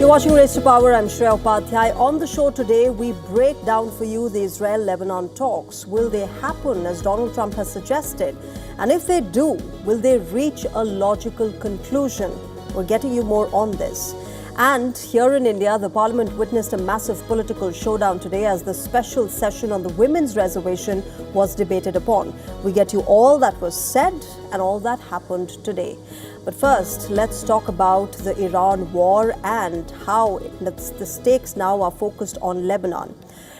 You're watching Race to Power. I'm Shreya Upadhyay. On the show today, we break down for you the Israel-Lebanon talks. Will they happen as Donald Trump has suggested? And if they do, will they reach a logical conclusion? We're getting you more on this. And here in India, the Parliament witnessed a massive political showdown today as the special session on the women's reservation was debated upon. We get you all that was said and all that happened today. But first, let's talk about the Iran war and how the stakes now are focused on Lebanon.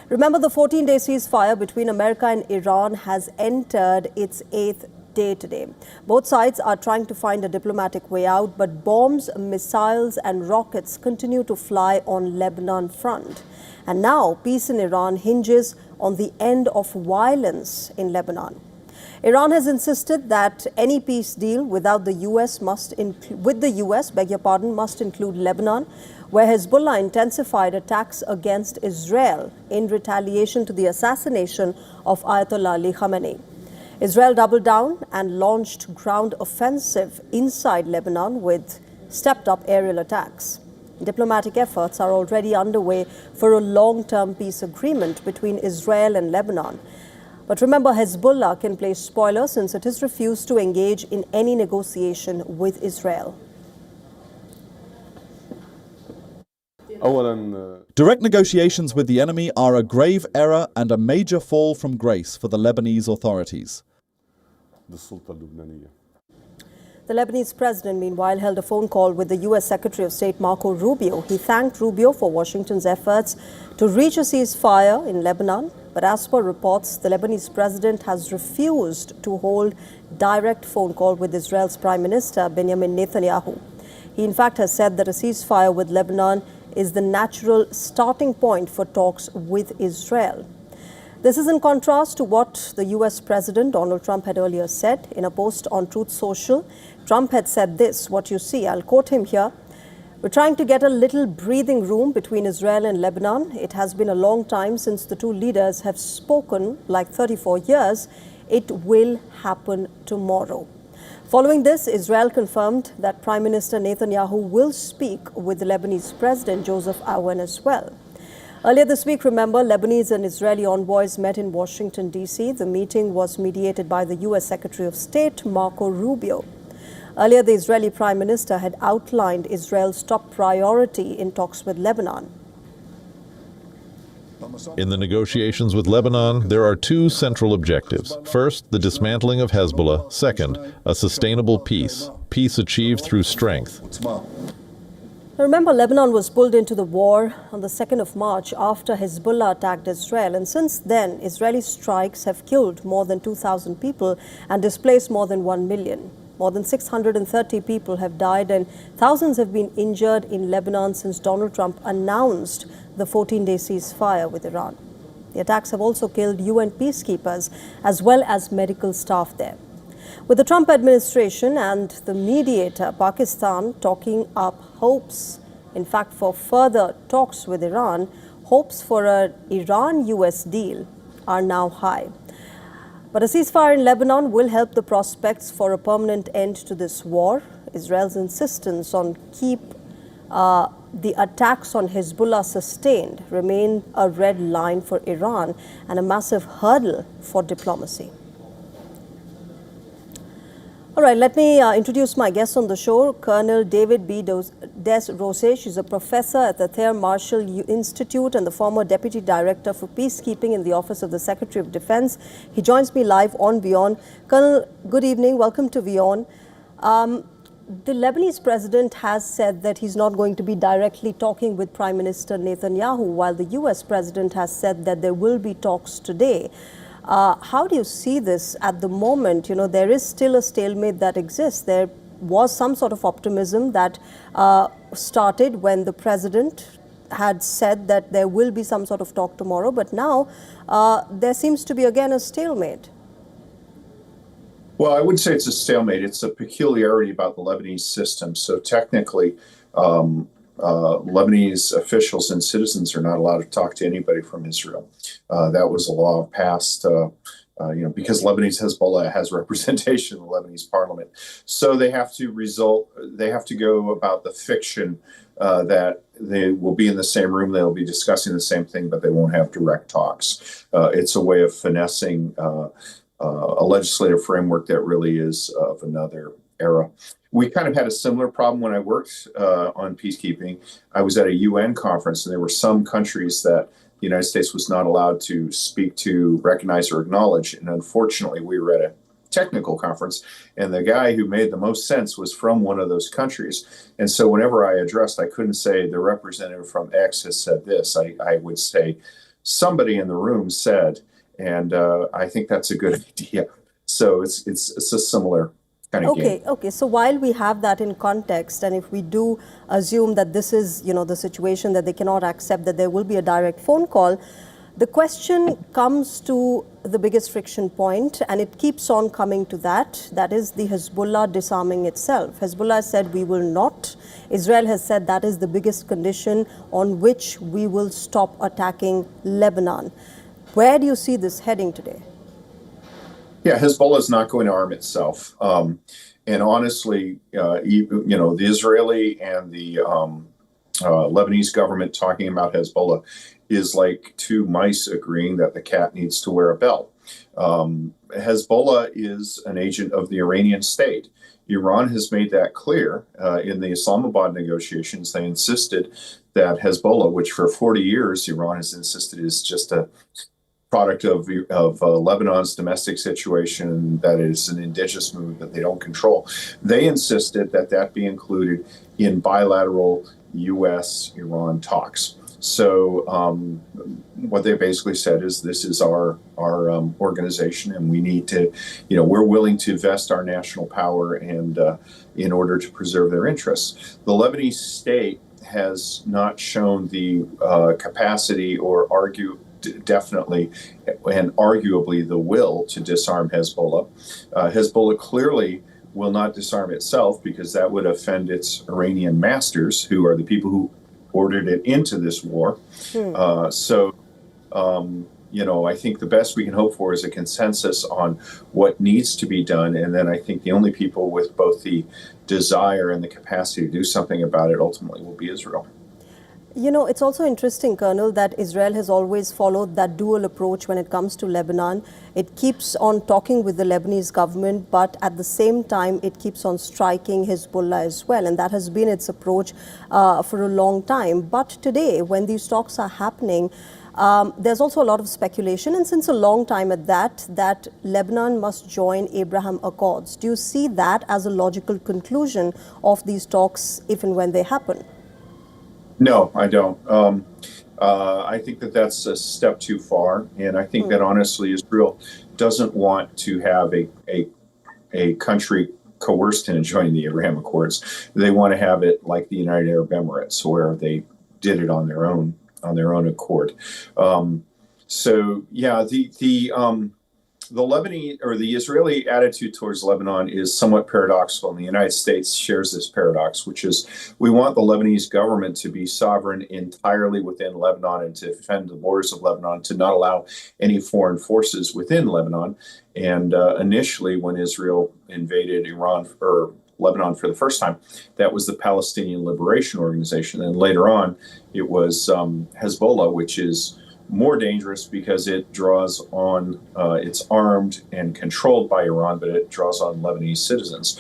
Remember, the 14-day ceasefire between America and Iran has entered its 8th day today. Both sides are trying to find a diplomatic way out, but bombs, missiles and rockets continue to fly on Lebanon front. And now peace in Iran hinges on the end of violence in Lebanon. Iran has insisted that any peace deal without the US must include Lebanon, where Hezbollah intensified attacks against Israel in retaliation to the assassination of Ayatollah Ali Khamenei. Israel doubled down and launched ground offensive inside Lebanon with stepped-up aerial attacks. Diplomatic efforts are already underway for a long-term peace agreement between Israel and Lebanon. But remember, Hezbollah can play spoiler since it has refused to engage in any negotiation with Israel. Direct negotiations with the enemy are a grave error and a major fall from grace for the Lebanese authorities. The Lebanese president, meanwhile, held a phone call with the U.S. Secretary of State Marco Rubio. He thanked Rubio for Washington's efforts to reach a ceasefire in Lebanon. But as per reports, the Lebanese president has refused to hold direct phone call with Israel's Prime Minister Benjamin Netanyahu. He in fact has said that a ceasefire with Lebanon is the natural starting point for talks with Israel. This is in contrast to what the US President Donald Trump had earlier said. In a post on Truth Social, Trump had said this, what you see, I'll quote him here. We're trying to get a little breathing room between Israel and Lebanon. It has been a long time since the two leaders have spoken, like 34 years. It will happen tomorrow. Following this, Israel confirmed that Prime Minister Netanyahu will speak with the Lebanese President Joseph Aoun as well. Earlier this week, remember, Lebanese and Israeli envoys met in Washington, D.C. The meeting was mediated by the U.S. Secretary of State Marco Rubio. Earlier, the Israeli Prime Minister had outlined Israel's top priority in talks with Lebanon. In the negotiations with Lebanon, there are two central objectives. First, the dismantling of Hezbollah. Second, a sustainable peace. Peace achieved through strength. Remember, Lebanon was pulled into the war on the 2nd of March after Hezbollah attacked Israel. And since then, Israeli strikes have killed more than 2,000 people and displaced more than 1 million. More than 630 people have died and thousands have been injured in Lebanon since Donald Trump announced the 14-day ceasefire with Iran. The attacks have also killed UN peacekeepers as well as medical staff there. With the Trump administration and the mediator, Pakistan, talking up hopes, in fact, for further talks with Iran, hopes for an Iran-US deal are now high. But a ceasefire in Lebanon will help the prospects for a permanent end to this war. Israel's insistence on keep the attacks on Hezbollah sustained remain a red line for Iran and a massive hurdle for diplomacy. All right, let me introduce my guest on the show, Colonel David B. Des-Rosay. She's a professor at the Thayer Marshall Institute and the former Deputy Director for Peacekeeping in the Office of the Secretary of Defense. He joins me live on WION. Colonel, good evening. Welcome to WION. The Lebanese president has said that he's not going to be directly talking with Prime Minister Netanyahu, while the US president has said that there will be talks today. How do you see this at the moment? You know, there is still a stalemate that exists. There was some sort of optimism that started when the president had said that there will be some sort of talk tomorrow, but now there seems to be again a stalemate. Well, I wouldn't say it's a stalemate. It's a peculiarity about the Lebanese system. So technically, Lebanese officials and citizens are not allowed to talk to anybody from Israel. That was a law passed because Lebanese Hezbollah has representation in the Lebanese parliament. So they have to go about the fiction that they will be in the same room, they'll be discussing the same thing, but they won't have direct talks. It's a way of finessing a legislative framework that really is of another era. We kind of had a similar problem when I worked on peacekeeping. I was at a UN conference, and there were some countries that the United States was not allowed to speak to, recognize, or acknowledge. And unfortunately, we were at a technical conference, and the guy who made the most sense was from one of those countries. And so whenever I addressed, I couldn't say the representative from X has said this. I would say somebody in the room said, and I think that's a good idea. So it's a similar kind of game. Okay. So while we have that in context, and if we do assume that this is, the situation that they cannot accept, that there will be a direct phone call, the question comes to the biggest friction point, and it keeps on coming to that. That is the Hezbollah disarming itself. Hezbollah has said we will not. Israel has said that is the biggest condition on which we will stop attacking Lebanon. Where do you see this heading today? Yeah, Hezbollah is not going to arm itself. And honestly, the Israeli and the Lebanese government talking about Hezbollah is like two mice agreeing that the cat needs to wear a belt. Hezbollah is an agent of the Iranian state. Iran has made that clear in the Islamabad negotiations. They insisted that Hezbollah, which for 40 years Iran has insisted is just a product of Lebanon's domestic situation, that is an indigenous movement that they don't control. They insisted that that be included in bilateral U.S.-Iran talks. So what they basically said is, this is our organization, and we need to, we're willing to vest our national power and in order to preserve their interests. The Lebanese state has not shown the capacity or definitely and arguably the will to disarm Hezbollah. Hezbollah clearly will not disarm itself, because that would offend its Iranian masters, who are the people who ordered it into this war. I think the best we can hope for is a consensus on what needs to be done. And then I think the only people with both the desire and the capacity to do something about it ultimately will be Israel. It's also interesting, Colonel, that Israel has always followed that dual approach when it comes to Lebanon. It keeps on talking with the Lebanese government, but at the same time, it keeps on striking Hezbollah as well. And that has been its approach for a long time. But today, when these talks are happening, there's also a lot of speculation, and since a long time at that Lebanon must join Abraham Accords. Do you see that as a logical conclusion of these talks if and when they happen? No, I don't. I think that that's a step too far. And I think that honestly, Israel doesn't want to have a country coerced into joining the Abraham Accords. They want to have it like the United Arab Emirates, where they did it on their own accord. The Lebanese or the Israeli attitude towards Lebanon is somewhat paradoxical, and the United States shares this paradox, which is we want the Lebanese government to be sovereign entirely within Lebanon and to defend the borders of Lebanon, to not allow any foreign forces within Lebanon. And initially, when Israel invaded Lebanon for the first time, that was the Palestinian Liberation Organization. And later on, it was Hezbollah, which is more dangerous because it draws on, it's armed and controlled by Iran, but it draws on Lebanese citizens.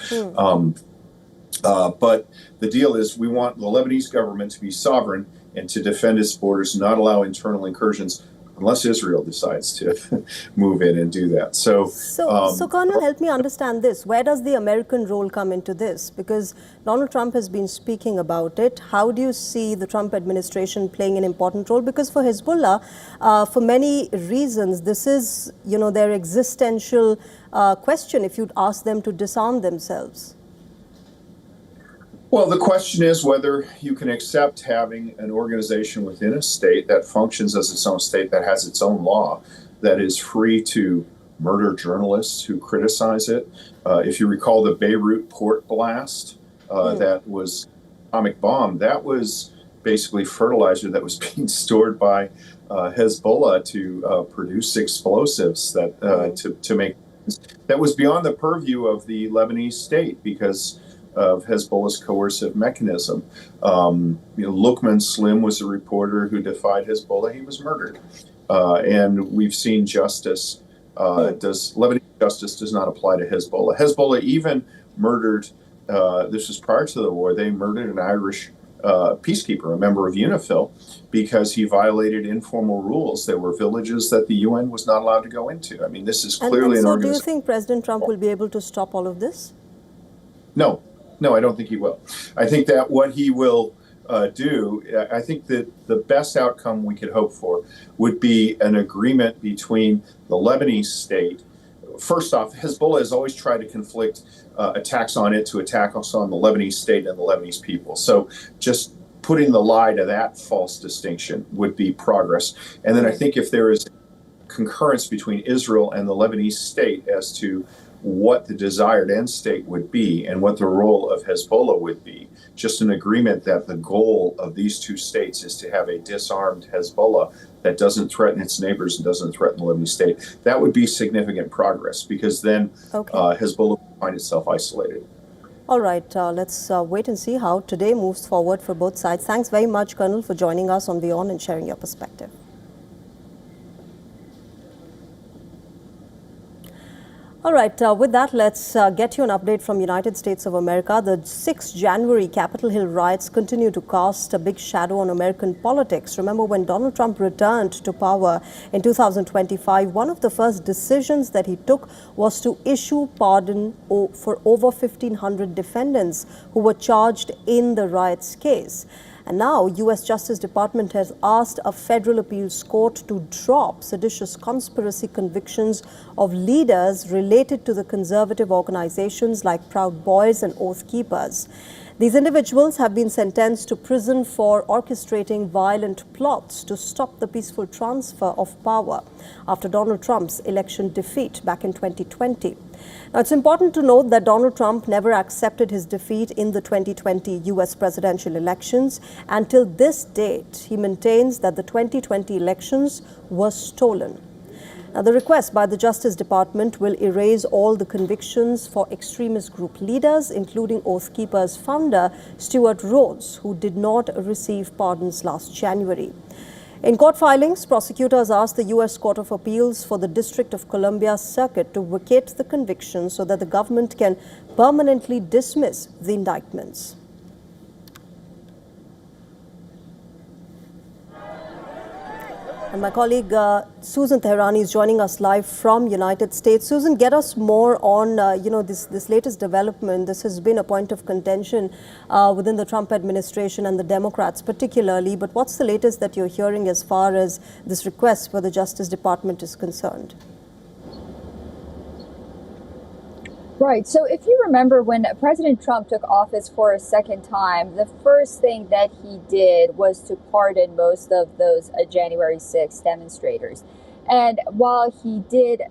But the deal is, we want the Lebanese government to be sovereign and to defend its borders, not allow internal incursions, unless Israel decides to move in and do that. So Colonel, help me understand this. Where does the American role come into this? Because Donald Trump has been speaking about it. How do you see the Trump administration playing an important role? Because for Hezbollah, for many reasons, this is, their existential question if you'd ask them to disarm themselves. Well, the question is whether you can accept having an organization within a state that functions as its own state, that has its own law, that is free to murder journalists who criticize it. If you recall the Beirut port blast, that was atomic bomb, that was basically fertilizer that was being stored by Hezbollah to produce explosives to make. That was beyond the purview of the Lebanese state because of Hezbollah's coercive mechanism. Lukman Slim was a reporter who defied Hezbollah. He was murdered. And we've seen justice. Lebanese justice does not apply to Hezbollah. Hezbollah even murdered, this was prior to the war, they murdered an Irish peacekeeper, a member of UNIFIL, because he violated informal rules. There were villages that the UN was not allowed to go into. I mean, this is clearly an so organization. do you think President Trump will be able to stop all of this? No, I don't think he will. I think that what he will do, I think that the best outcome we could hope for would be an agreement between the Lebanese state. First off, Hezbollah has always tried to conflict attacks on it to attack us on the Lebanese state and the Lebanese people. So just putting the lie to that false distinction would be progress. And then I think if there is concurrence between Israel and the Lebanese state as to what the desired end state would be and what the role of Hezbollah would be, just an agreement that the goal of these two states is to have a disarmed Hezbollah that doesn't threaten its neighbors and doesn't threaten the Lebanese state, that would be significant progress, because then Hezbollah would find itself isolated. All right, let's wait and see how today moves forward for both sides. Thanks very much, Colonel, for joining us on WION and sharing your perspective. All right, with that, let's get you an update from United States of America. The 6th January Capitol Hill riots continue to cast a big shadow on American politics. Remember, when Donald Trump returned to power in 2025, one of the first decisions that he took was to issue pardon for over 1,500 defendants who were charged in the riots case. And now, U.S. Justice Department has asked a federal appeals court to drop seditious conspiracy convictions of leaders related to the conservative organizations like Proud Boys and Oath Keepers. These individuals have been sentenced to prison for orchestrating violent plots to stop the peaceful transfer of power after Donald Trump's election defeat back in 2020. Now, it's important to note that Donald Trump never accepted his defeat in the 2020 U.S. presidential elections. Until this date, he maintains that the 2020 elections were stolen. Now, the request by the Justice Department will erase all the convictions for extremist group leaders, including Oath Keepers founder Stewart Rhodes, who did not receive pardons last January. In court filings, prosecutors asked the U.S. Court of Appeals for the District of Columbia Circuit to vacate the convictions so that the government can permanently dismiss the indictments. And my colleague Susan Teherani is joining us live from United States. Susan, get us more on this latest development. This has been a point of contention within the Trump administration and the Democrats particularly. But what's the latest that you're hearing as far as this request for the Justice Department is concerned? Right. So if you remember, when President Trump took office for a second time, the first thing that he did was to pardon most of those January 6th demonstrators. And while he did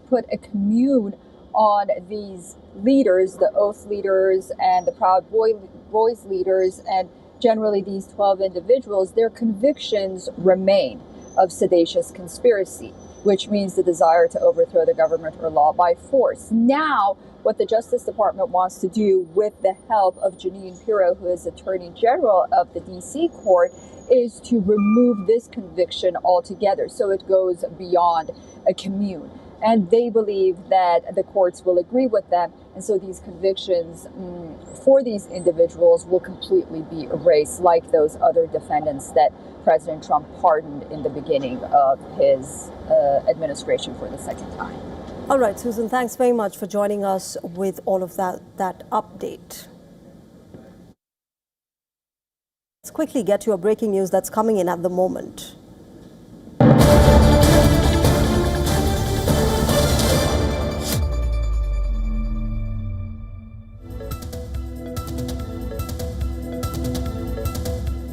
put a commune on these leaders, the Oath leaders and the Proud Boys leaders, and generally these 12 individuals, their convictions remain of seditious conspiracy, which means the desire to overthrow the government or law by force. Now, what the Justice Department wants to do with the help of Jeanine Pirro, who is Attorney General of the D.C. court, is to remove this conviction altogether. So it goes beyond a commune. And they believe that the courts will agree with them. And so these convictions for these individuals will completely be erased, like those other defendants that President Trump pardoned in the beginning of his administration for the second time. All right, Susan, thanks very much for joining us with all of that update. Let's quickly get to a breaking news that's coming in at the moment.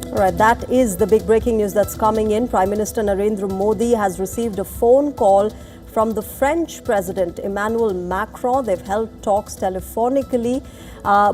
All right, that is the big breaking news that's coming in. Prime Minister Narendra Modi has received a phone call from the French President Emmanuel Macron. They've held talks telephonically.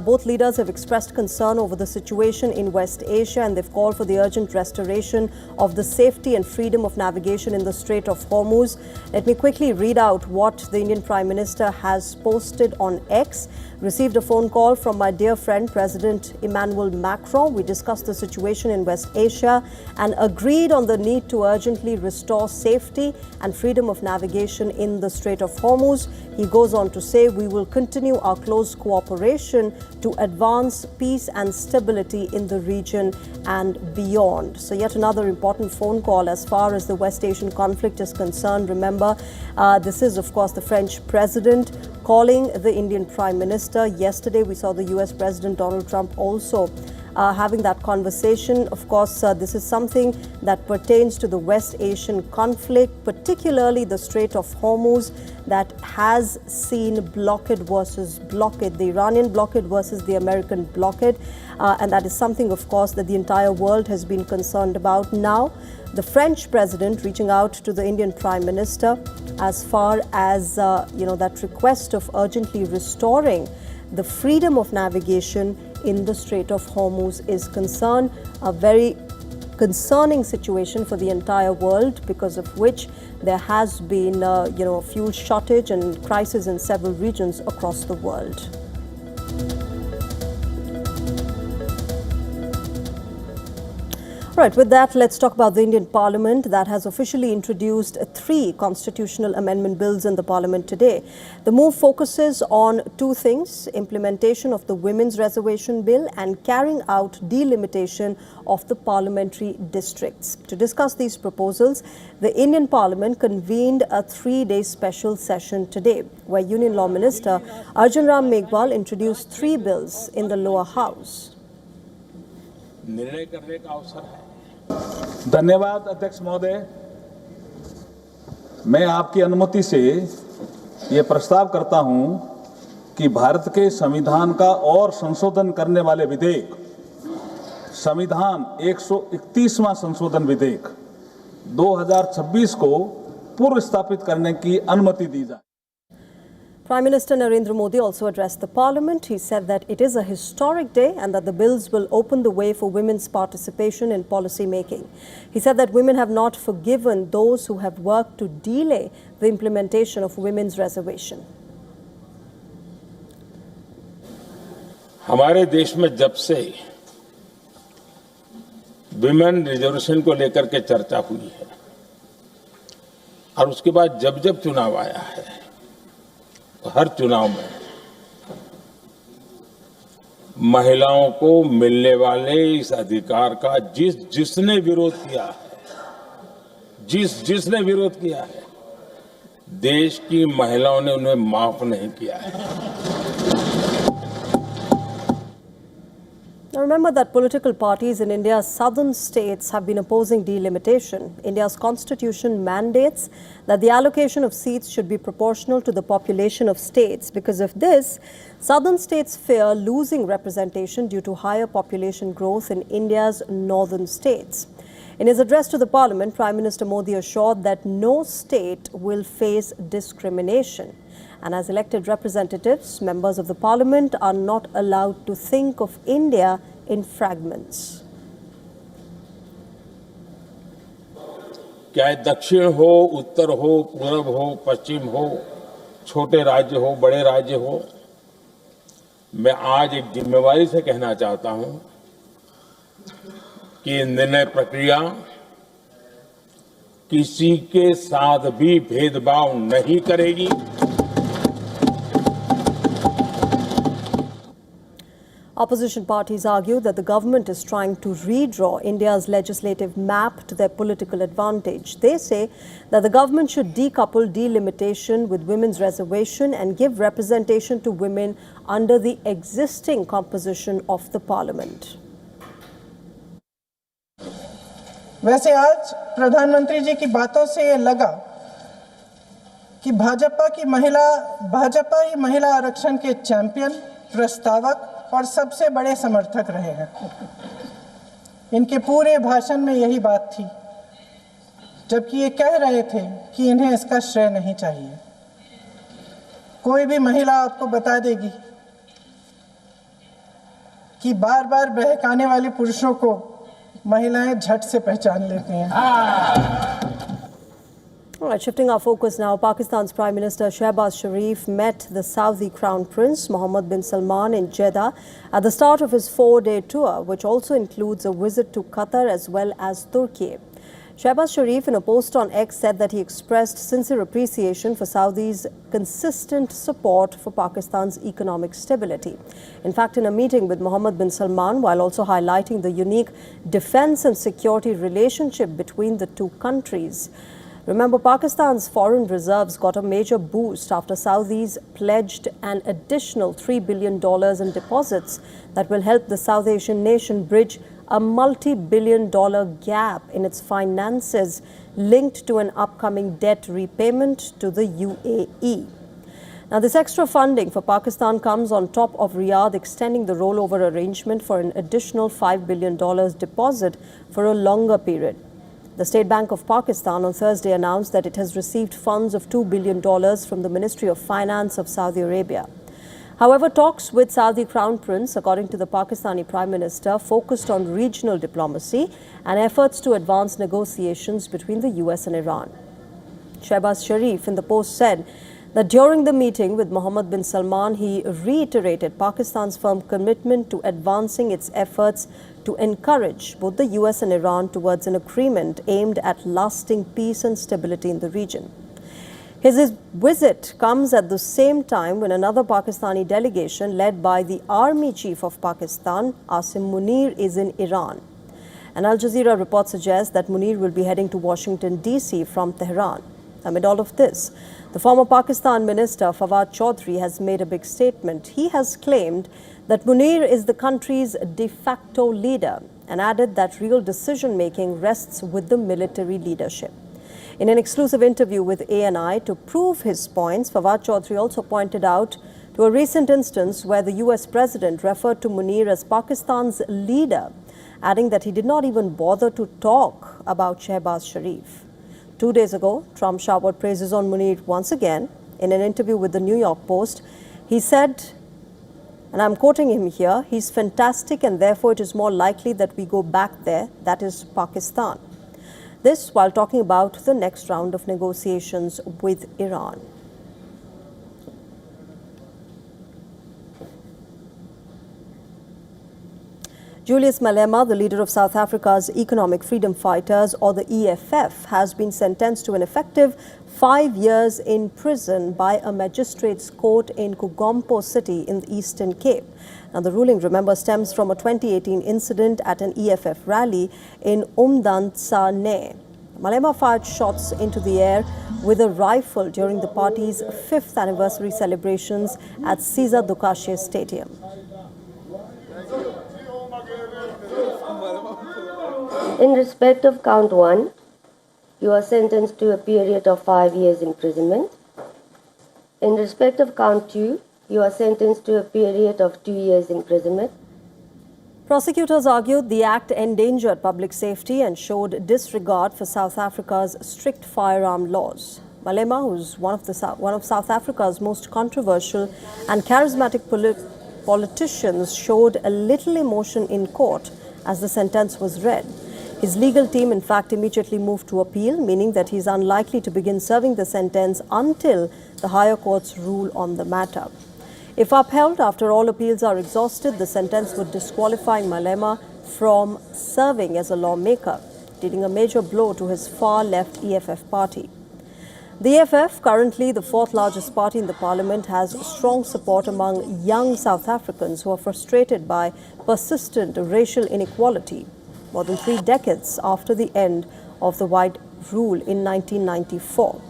Both leaders have expressed concern over the situation in West Asia, and they've called for the urgent restoration of the safety and freedom of navigation in the Strait of Hormuz. Let me quickly read out what the Indian Prime Minister has posted on X. Received a phone call from my dear friend President Emmanuel Macron. We discussed the situation in West Asia and agreed on the need to urgently restore safety and freedom of navigation in the Strait of Hormuz. He goes on to say, we will continue our close cooperation to advance peace and stability in the region and beyond. So yet another important phone call as far as the West Asian conflict is concerned. Remember, this is of course the French President calling the Indian Prime Minister. Yesterday we saw the US President Donald Trump also having that conversation. Of course, this is something that pertains to the West Asian conflict, particularly the Strait of Hormuz that has seen blockade versus blockade, the Iranian blockade versus the American blockade. And that is something, of course, that the entire world has been concerned about. Now, the French President reaching out to the Indian Prime Minister as far as, that request of urgently restoring the freedom of navigation in the Strait of Hormuz is concerned. A very concerning situation for the entire world, because of which there has been, a fuel shortage and crisis in several regions across the world. Right, with that, let's talk about the Indian Parliament that has officially introduced 3 constitutional amendment bills in the Parliament today. The move focuses on 2 things: implementation of the Women's Reservation Bill and carrying out delimitation of the parliamentary districts. To discuss these proposals, the Indian Parliament convened a 3-day special session today, where Union Law Minister Arjun Ram Meghwal introduced 3 bills in the lower house. धन्यवाद अध्यक्ष महोदय। मैं आपकी अनुमति से ये प्रस्ताव करता हूं कि भारत के संविधान का और संशोधन करने वाले विधेयक, संविधान 131वां संशोधन विधेयक 2026 को पूर्व स्थापित करने की अनुमति दी जाए। Prime Minister Narendra Modi also addressed the Parliament. He said that it is a historic day and that the bills will open the way for women's participation in policy making. He said that women have not forgiven those who have worked to delay the implementation of women's reservation. हमारे देश में जब से women reservation को लेकर के चर्चा हुई है और उसके बाद जब चुनाव आया है, हर चुनाव में महिलाओं को मिलने वाले इस अधिकार का जिसने विरोध किया है, जिसने विरोध किया है, देश की महिलाओं ने उन्हें माफ नहीं किया है। Now remember that political parties in India's southern states have been opposing delimitation. India's constitution mandates that the allocation of seats should be proportional to the population of states. Because of this, southern states fear losing representation due to higher population growth in India's northern states. In his address to the Parliament, Prime Minister Modi assured that no state will face discrimination. And as elected representatives, members of the Parliament are not allowed to think of India in fragments. चाहे दक्षिण हो, उत्तर हो, पूर्व हो, पश्चिम हो, छोटे राज्य हो, बड़े राज्य हो, मैं आज एक जिम्मेवारी से कहना चाहता हूं कि निर्णय प्रक्रिया किसी के साथ भी भेदभाव नहीं करेगी। Opposition parties argue that the government is trying to redraw India's legislative map to their political advantage. They say that the government should decouple delimitation with women's reservation and give representation to women under the existing composition of the parliament. वैसे आज प्रधानमंत्री जी की बातों से ये लगा कि भाजपा ही महिला आरक्षण के चैंपियन, प्रस्तावक और सबसे बड़े समर्थक रहे हैं। इनके पूरे भाषण में यही बात थी जबकि ये कह रहे थे कि इन्हें इसका श्रेय नहीं चाहिए। कोई भी महिला आपको बता देगी कि बार बार बहकाने वाले पुरुषों को महिलाएं झट से पहचान लेती हैं। All right, shifting our focus now, Pakistan's Prime Minister Shehbaz Sharif met the Saudi Crown Prince Mohammed bin Salman in Jeddah at the start of his 4-day tour, which also includes a visit to Qatar as well as Turkey. Shehbaz Sharif, in a post on X, said that he expressed sincere appreciation for Saudi's consistent support for Pakistan's economic stability. In fact, in a meeting with Mohammed bin Salman, while also highlighting the unique defense and security relationship between the two countries. Remember, Pakistan's foreign reserves got a major boost after Saudis pledged an additional $3 billion in deposits that will help the South Asian nation bridge a multi-billion-dollar gap in its finances linked to an upcoming debt repayment to the UAE. Now, this extra funding for Pakistan comes on top of Riyadh extending the rollover arrangement for an additional $5 billion deposit for a longer period. The State Bank of Pakistan on Thursday announced that it has received funds of $2 billion from the Ministry of Finance of Saudi Arabia. However, talks with Saudi Crown Prince, according to the Pakistani Prime Minister, focused on regional diplomacy and efforts to advance negotiations between the US and Iran. Shehbaz Sharif in the post said that during the meeting with Mohammed bin Salman, he reiterated Pakistan's firm commitment to advancing its efforts to encourage both the US and Iran towards an agreement aimed at lasting peace and stability in the region. His visit comes at the same time when another Pakistani delegation led by the Army Chief of Pakistan, Asim Munir, is in Iran. An Al Jazeera report suggests that Munir will be heading to Washington, D.C. from Tehran. Amid all of this, the former Pakistan Minister Fawad Chaudhry has made a big statement. He has claimed that Munir is the country's de facto leader and added that real decision-making rests with the military leadership. In an exclusive interview with ANI to prove his points, Fawad Chaudhry also pointed out to a recent instance where the US president referred to Munir as Pakistan's leader, adding that he did not even bother to talk about Shehbaz Sharif. 2 days ago, Trump showered praises on Munir once again. In an interview with the New York Post, he said, and I'm quoting him here, he's fantastic and therefore it is more likely that we go back there, that is Pakistan. This while talking about the next round of negotiations with Iran. Julius Malema, the leader of South Africa's Economic Freedom Fighters, or the EFF, has been sentenced to an effective 5 years in prison by a magistrate's court in Kugompo City in the Eastern Cape. Now, the ruling, remember, stems from a 2018 incident at an EFF rally in Umdantsane. Malema fired shots into the air with a rifle during the party's 5th anniversary celebrations at Caesar Dukashe Stadium. In respect of count 1, you are sentenced to a period of 5 years imprisonment. In respect of count 2, you are sentenced to a period of 2 years imprisonment. Prosecutors argued the act endangered public safety and showed disregard for South Africa's strict firearm laws. Malema, who's one of South Africa's most controversial and charismatic politicians, showed a little emotion in court as the sentence was read. His legal team, in fact, immediately moved to appeal, meaning that he is unlikely to begin serving the sentence until the higher courts rule on the matter. If upheld, after all appeals are exhausted, the sentence would disqualify Malema from serving as a lawmaker, dealing a major blow to his far-left EFF party. The EFF, currently the 4th largest party in the parliament, has strong support among young South Africans who are frustrated by persistent racial inequality, more than 3 decades after the end of the white rule in 1994.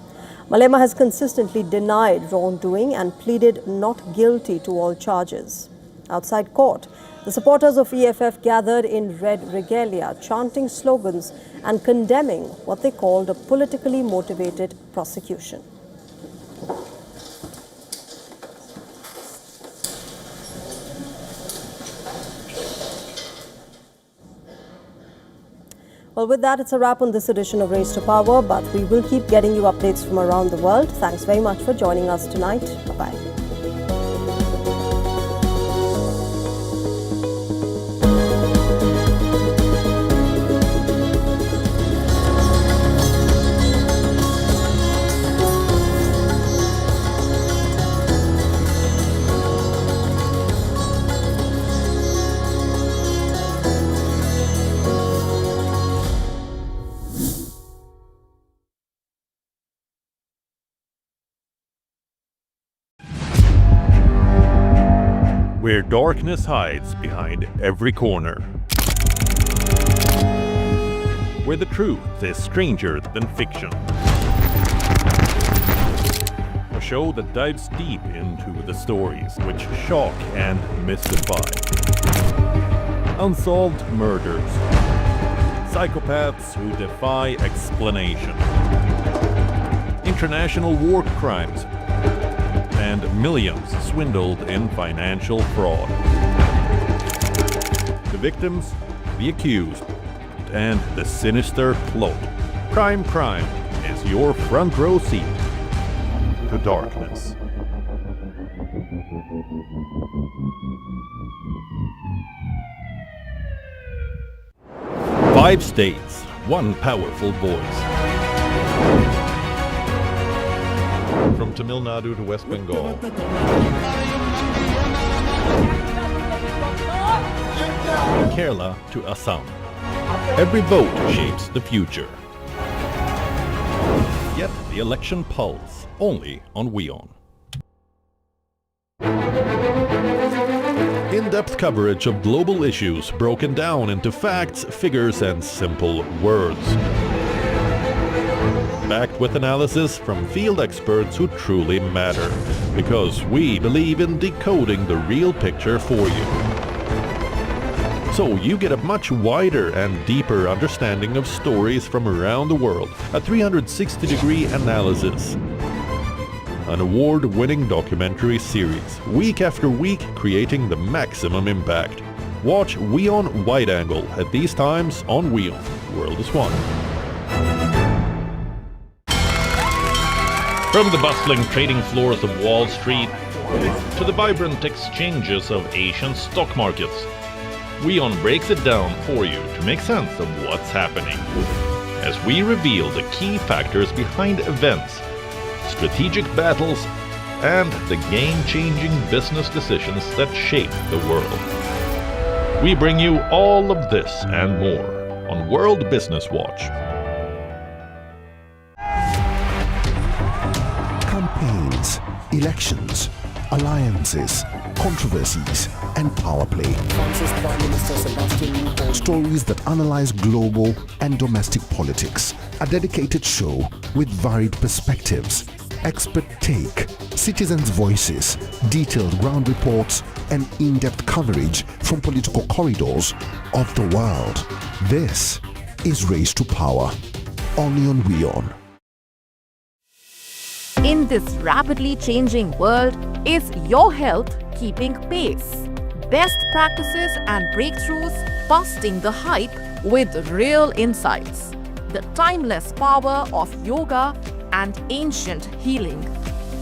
Malema has consistently denied wrongdoing and pleaded not guilty to all charges. Outside court, the supporters of EFF gathered in red regalia, chanting slogans and condemning what they called a politically motivated prosecution. Well, with that, it's a wrap on this edition of Race to Power, but we will keep getting you updates from around the world. Thanks very much for joining us tonight. Bye-bye. Where darkness hides behind every corner. Where the truth is stranger than fiction. A show that dives deep into the stories which shock and mystify. Unsolved murders. Psychopaths who defy explanation. International war crimes. And millions swindled in financial fraud. The victims, the accused, and the sinister plot. Crime is your front row seat to darkness. Five states, one powerful voice. From Tamil Nadu to West Bengal, Kerala to Assam. Every vote shapes the future. Get the election pulse only on WION. In-depth coverage of global issues broken down into facts, figures, and simple words. Backed with analysis from field experts who truly matter, because we believe in decoding the real picture for you. So you get a much wider and deeper understanding of stories from around the world, a 360-degree analysis. An award-winning documentary series, week after week creating the maximum impact. Watch WION Wide Angle at these times on WION. World is One. From the bustling trading floors of Wall Street to the vibrant exchanges of Asian stock markets, WION breaks it down for you to make sense of what's happening. As we reveal the key factors behind events, strategic battles, and the game-changing business decisions that shape the world. We bring you all of this and more on World Business Watch. Campaigns, elections, alliances, controversies, and power play. Stories that analyze global and domestic politics. A dedicated show with varied perspectives, expert take, citizens' voices, detailed ground reports, and in-depth coverage from political corridors of the world. This is Race to Power, only on WION. In this rapidly changing world, is your health keeping pace? Best practices and breakthroughs busting the hype with real insights. The timeless power of yoga and ancient healing.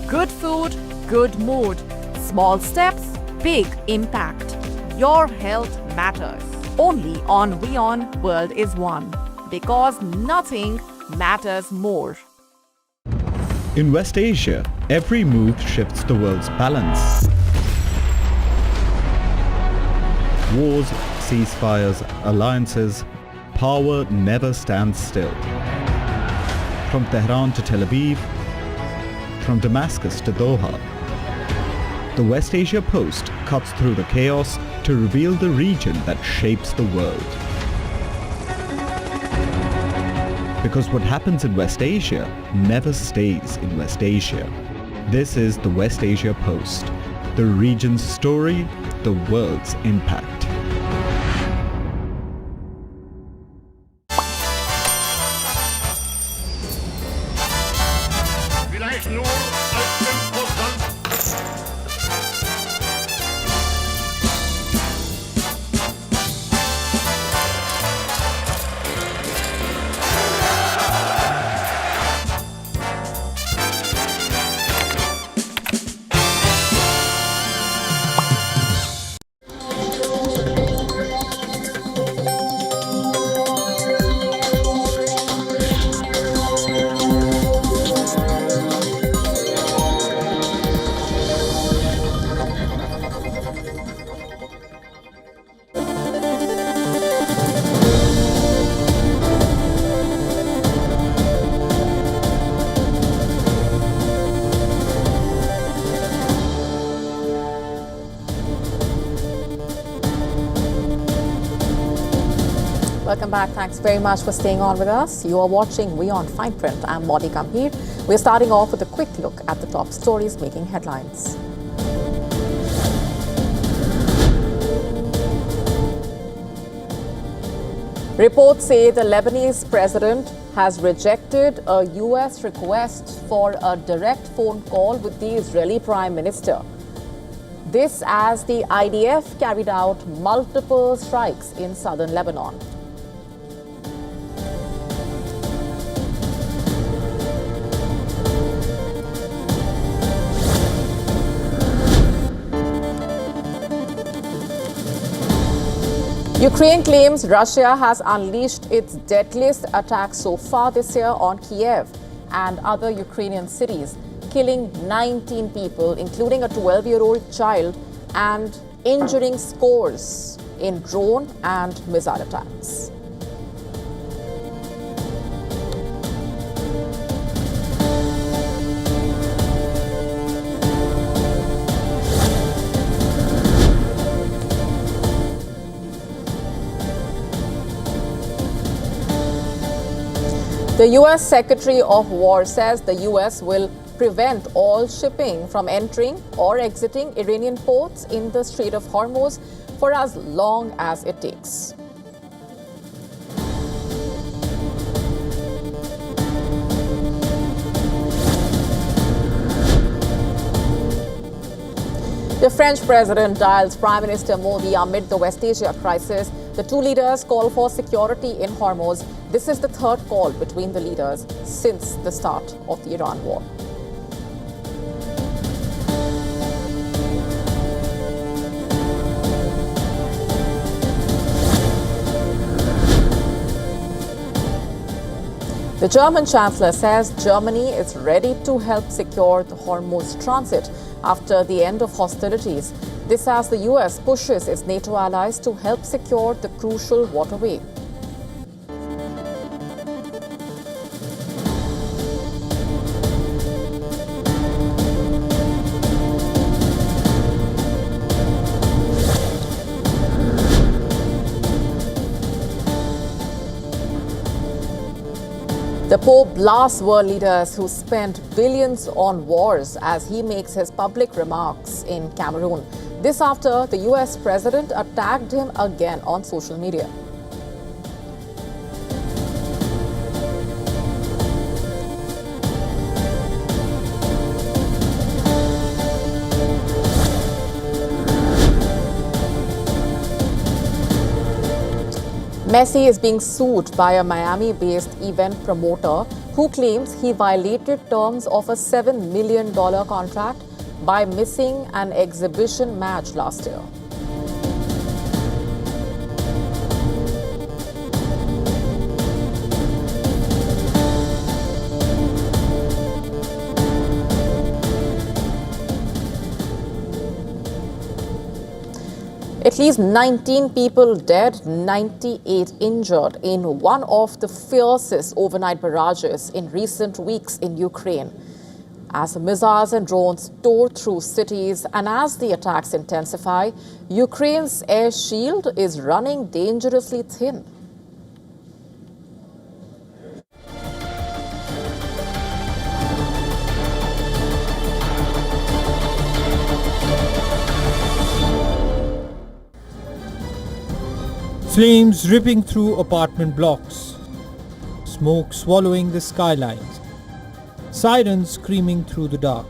Good food, good mood. Small steps, big impact. Your health matters. Only on WION World is One. Because nothing matters more. In West Asia, every move shifts the world's balance. Wars, ceasefires, alliances, power never stands still. From Tehran to Tel Aviv, from Damascus to Doha, the West Asia Post cuts through the chaos to reveal the region that shapes the world. Because what happens in West Asia never stays in West Asia. This is the West Asia Post, the region's story, the world's impact. Welcome back. Thanks very much for staying on with us. You are watching WION Fine Print. I'm Modi Gambhir. We're starting off with a quick look at the top stories making headlines. Reports say the Lebanese president has rejected a U.S. request for a direct phone call with the Israeli prime minister. This as the IDF carried out multiple strikes in southern Lebanon. Ukraine claims Russia has unleashed its deadliest attack so far this year on Kiev and other Ukrainian cities, killing 19 people, including a 12-year-old child, and injuring scores in drone and missile attacks. The U.S. Secretary of War says the U.S. will prevent all shipping from entering or exiting Iranian ports in the Strait of Hormuz for as long as it takes. The French president dials Prime Minister Modi amid the West Asia crisis. The two leaders call for security in Hormuz. This is the third call between the leaders since the start of the Iran war. The German Chancellor says Germany is ready to help secure the Hormuz transit after the end of hostilities. This as the US pushes its NATO allies to help secure the crucial waterway. The Pope blasts world leaders who spent billions on wars as he makes his public remarks in Cameroon. This after the US president attacked him again on social media. Messi is being sued by a Miami-based event promoter who claims he violated terms of a $7 million contract by missing an exhibition match last year. At least 19 people dead, 98 injured in one of the fiercest overnight barrages in recent weeks in Ukraine. As missiles and drones tore through cities and as the attacks intensify, Ukraine's air shield is running dangerously thin. Flames ripping through apartment blocks, smoke swallowing the skylines, sirens screaming through the dark.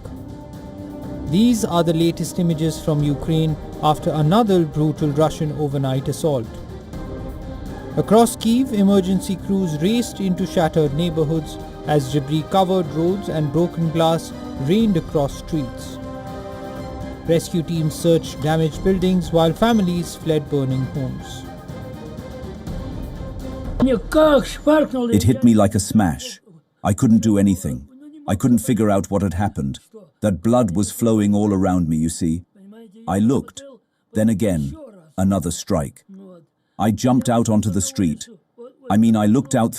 These are the latest images from Ukraine after another brutal Russian overnight assault. Across Kyiv, emergency crews raced into shattered neighborhoods as debris covered roads and broken glass rained across streets. Rescue teams searched damaged buildings while families fled burning homes. It hit me like a smash. I couldn't do anything. I couldn't figure out what had happened. That blood was flowing all around me, you see. I looked. Then again, another strike. I jumped out onto the street. I looked out through